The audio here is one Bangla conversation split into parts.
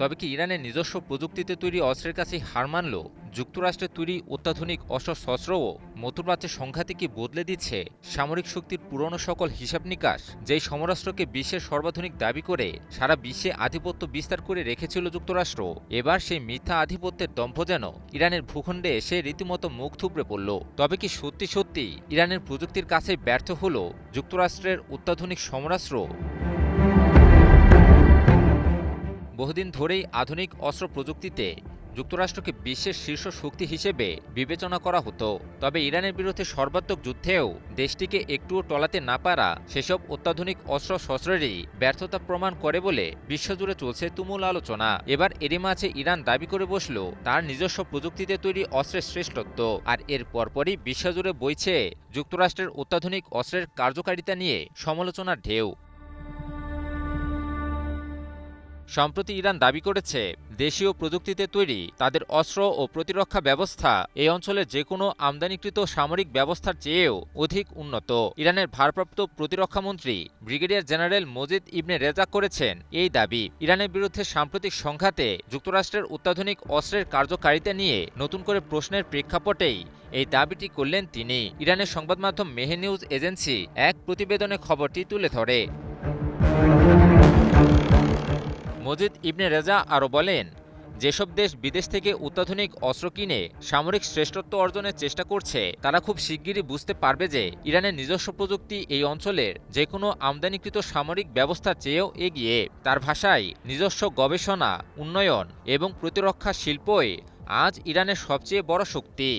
তবে কি ইরানের নিজস্ব প্রযুক্তিতে তৈরি অস্ত্রের কাছে হার মানল? যুক্তরাষ্ট্রের তৈরি অত্যাধুনিক অস্ত্রশস্ত্রও মধ্যপ্রাচ্যের সংঘাতে কি বদলে দিচ্ছে সামরিক শক্তির পুরনো সকল হিসাব নিকাশ? যেই সমরাষ্ট্রকে বিশ্বের সর্বাধুনিক দাবি করে সারা বিশ্বে আধিপত্য বিস্তার করে রেখেছিল যুক্তরাষ্ট্র, এবার সেই মিথ্যা আধিপত্যের দম্ভ যেন ইরানের ভূখণ্ডে এসে রীতিমতো মুখ থুবড়ে পড়ল। তবে কি সত্যি সত্যি ইরানের প্রযুক্তির কাছে ব্যর্থ হল যুক্তরাষ্ট্রের অত্যাধুনিক সমরাস্ত্র? বহুদিন ধরেই আধুনিক অস্ত্র প্রযুক্তিতে যুক্তরাষ্ট্রকে বিশ্বের শীর্ষ শক্তি হিসেবে বিবেচনা করা হতো। তবে ইরানের বিরুদ্ধে সর্বাত্মক যুদ্ধেও দেশটিকে একটুও টলাতে না পারা সেসব অত্যাধুনিক অস্ত্র শস্ত্রেরই ব্যর্থতা প্রমাণ করে বলে বিশ্বজুড়ে চলছে তুমুল আলোচনা। এবার এরই মাঝে ইরান দাবি করে বসল তার নিজস্ব প্রযুক্তিতে তৈরি অস্ত্রের শ্রেষ্ঠত্ব, আর এর পরপরই বিশ্বজুড়ে বইছে যুক্তরাষ্ট্রের অত্যাধুনিক অস্ত্রের কার্যকারিতা নিয়ে সমালোচনার ঢেউ। সম্প্রতি ইরান দাবি করেছে দেশীয় প্রযুক্তিতে তৈরি তাদের অস্ত্র ও প্রতিরক্ষা ব্যবস্থা এই অঞ্চলের যে কোনো আমদানিকৃত সামরিক ব্যবস্থার চেয়েও অধিক উন্নত। ইরানের ভারপ্রাপ্ত প্রতিরক্ষামন্ত্রী ব্রিগেডিয়ার জেনারেল মজিদ ইবনে রেজা করেছেন এই দাবি। ইরানের বিরুদ্ধে সাম্প্রতিক সংঘাতে যুক্তরাষ্ট্রের অত্যাধুনিক অস্ত্রের কার্যকারিতা নিয়ে নতুন করে প্রশ্নের প্রেক্ষাপটেই এই দাবিটি করলেন তিনি। ইরানের সংবাদ মাধ্যম মেহের নিউজ এজেন্সি এক প্রতিবেদনে খবরটি তুলে ধরে। মজিদ ইবনে রেজা আরও বলেন, যেসব দেশ বিদেশ থেকে অত্যাধুনিক অস্ত্র কিনে সামরিক শ্রেষ্ঠত্ব অর্জনের চেষ্টা করছে তারা খুব শিগগিরই বুঝতে পারবে যে ইরানের নিজস্ব প্রযুক্তি এই অঞ্চলের যে কোনো আমদানিকৃত সামরিক ব্যবস্থার চেয়েও এগিয়ে। তার ভাষায়, নিজস্ব গবেষণা, উন্নয়ন এবং প্রতিরক্ষা শিল্পই আজ ইরানের সবচেয়ে বড় শক্তি।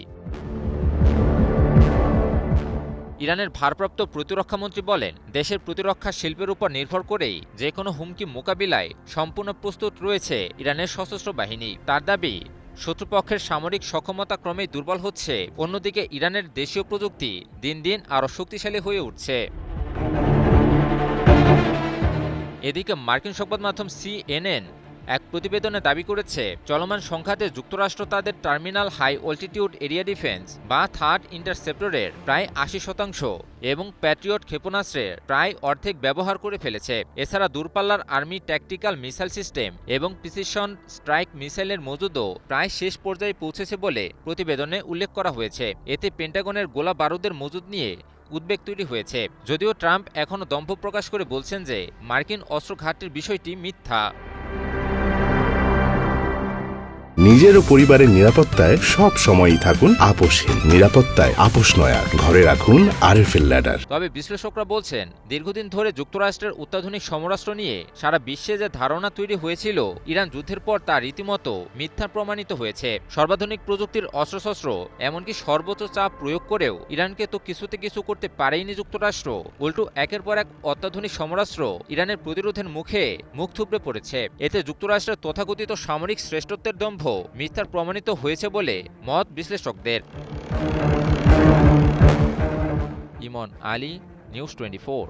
ইরানের ভারপ্রাপ্ত প্রতিরক্ষামন্ত্রী বলেন, দেশের প্রতিরক্ষা শিল্পের উপর নির্ভর করেই যে কোনো হুমকি মোকাবিলায় সম্পূর্ণ প্রস্তুত রয়েছে ইরানের সশস্ত্র বাহিনী। তার দাবি, শত্রুপক্ষের সামরিক সক্ষমতা ক্রমেই দুর্বল হচ্ছে, অন্যদিকে ইরানের দেশীয় প্রযুক্তি দিন দিন আরও শক্তিশালী হয়ে উঠছে। এদিকে মার্কিন সংবাদ মাধ্যম CNN এক প্রতিবেদনে দাবি করেছে চলমান সংঘাতে যুক্তরাষ্ট্র তাদের terminal high altitude area defence বা থার্ড ইন্টারসেপ্টরের প্রায় 80% এবং প্যাট্রিয়ট ক্ষেপণাস্ত্রের প্রায় অর্ধেক ব্যবহার করে ফেলেছে। এছাড়া দূরপাল্লার আর্মি ট্যাকটিক্যাল মিসাইল সিস্টেম এবং প্রিসিশন স্ট্রাইক মিসাইলের মজুদও প্রায় শেষ পর্যায়ে পৌঁছেছে বলে প্রতিবেদনে উল্লেখ করা হয়েছে। এতে পেন্টাগনের গোলা বারুদের মজুদ নিয়ে উদ্বেগ তৈরি হয়েছে। যদিও ট্রাম্প এখনও দম্ভ প্রকাশ করে বলছেন যে মার্কিন অস্ত্র ঘাটতির বিষয়টি মিথ্যা। নিজের ও পরিবারের নিরাপত্তায় সব সময়ই থাকুন আপোষহীন। নিরাপত্তায় আপোষ নয়, ঘরে রাখুন আরএফএল ল্যাডার। তবে বিশ্লেষকরা বলছেন, দীর্ঘদিন ধরে যুক্তরাষ্ট্রের অত্যাধুনিক সমরাস্ত্র নিয়ে সারা বিশ্বে যে ধারণা তৈরি হয়েছিল ইরান যুদ্ধের পর তা রীতিমতো মিথ্যা প্রমাণিত হয়েছে। সর্বাধুনিক প্রযুক্তির অস্ত্রশস্ত্র, এমনকি সর্বোচ্চ চাপ প্রয়োগ করেও ইরানকে তো কিছুতে কিছু করতে পারেনি যুক্তরাষ্ট্র। উল্টো একের পর এক অত্যাধুনিক সমরাস্ত্র ইরানের প্রতিরোধের মুখে মুখ থুবড়ে পড়েছে। এতে যুক্তরাষ্ট্রের তথাকথিত সামরিক শ্রেষ্ঠত্বের দম্ভ মিথ্যার প্রমাণিত হয়েছে বলে মত বিশ্লেষকদের। ইমন আলী, নিউজ 24।